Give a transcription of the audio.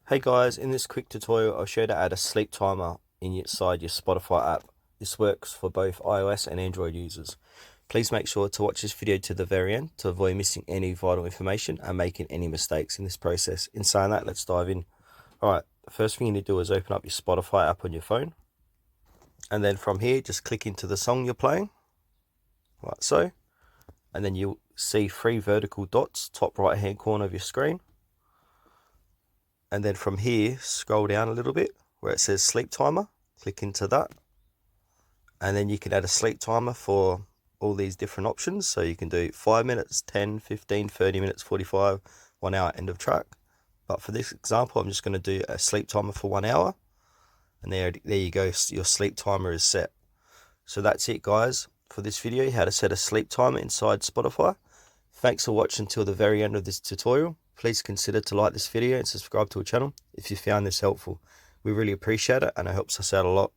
Hey guys, in this quick tutorial I'll show you how to add a sleep timer inside your Spotify app. This works for both iOS and Android users. Please make sure to watch this video to the very end to avoid missing any vital information and making any mistakes in this process. In saying that, let's dive in. Alright, the first thing you need to do is open up your Spotify app on your phone. And then from here, just click into the song you're playing, like so. And then you'll see three vertical dots, top right hand corner of your screen. And then from here, scroll down a little bit where it says sleep timer, click into that. And then you can add a sleep timer for all these different options. So you can do 5 minutes, 10, 15, 30 minutes, 45, 1 hour, end of track. But for this example, I'm just going to do a sleep timer for 1 hour. And there you go, your sleep timer is set. So that's it guys, for this video, how to set a sleep timer inside Spotify. Thanks for watching till the very end of this tutorial. Please consider to like this video and subscribe to our channel if you found this helpful. We really appreciate it and it helps us out a lot.